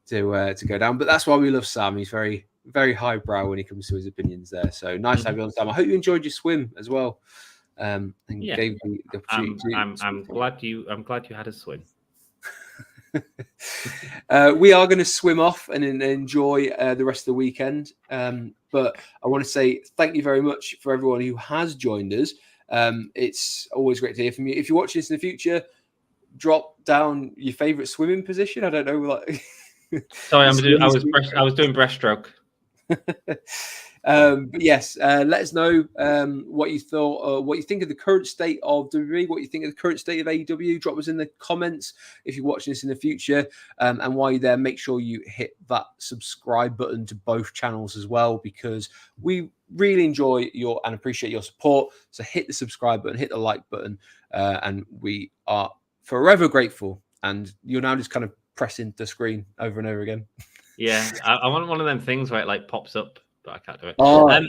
go down. But that's why we love Sam. He's very, very highbrow when he comes to his opinions there. So nice to have you on, Sam. I hope you enjoyed your swim as well. And gave you the opportunity. I'm glad you had a swim. We are going to swim off and enjoy the rest of the weekend. But I want to say thank you very much for everyone who has joined us. It's always great to hear from you. If you're watching this in the future, drop down your favorite swimming position. I don't know, like. Sorry, I was doing breaststroke. But yes, let us know what you thought, what you think of the current state of WWE, what you think of the current state of AEW. Drop us in the comments if you're watching this in the future, and while you're there, make sure you hit that subscribe button to both channels as well, because we really enjoy and appreciate your support. So hit the subscribe button, hit the like button, and we are forever grateful. And you're now just kind of pressing the screen over and over again. Yeah, I want one of them things where it like pops up, but I can't do it.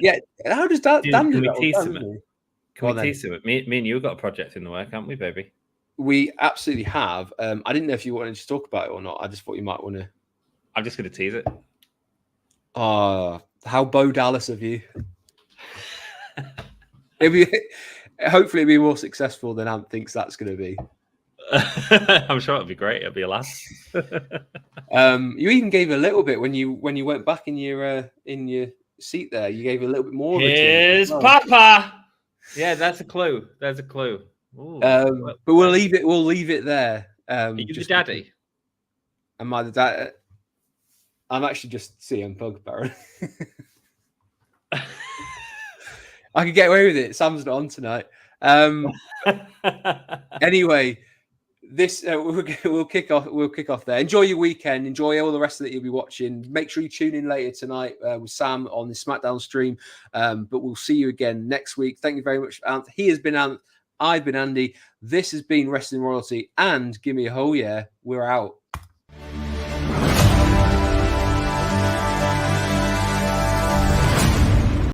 Yeah. How does that? Can we tease it? Me and you got a project in the work, haven't we, baby? We absolutely have. I didn't know if you wanted to talk about it or not. I just thought you might want to. I'm just going to tease it. How Bo Dallas of you. Hopefully it'll be more successful than Ant thinks that's going to be. I'm sure it'll be great. It'll be a laugh. You even gave a little bit when you went back in your seat there. You gave a little bit more. Here's Papa. Yeah, that's a clue. There's a clue. Ooh. But we'll leave it. We'll leave it there. Are you the daddy? Am I the dad? I'm actually just CM Punk, Baron. I could get away with it. Sam's not on tonight. Anyway. This we'll kick off there. Enjoy your weekend. Enjoy all the rest that you'll be watching. Make sure you tune in later tonight with Sam on the SmackDown stream. But we'll see you again next week. Thank you very much, Ant. He has been Ant. I've been Andy. This has been Wrestling Royalty, and give me a hole, yeah. We're out.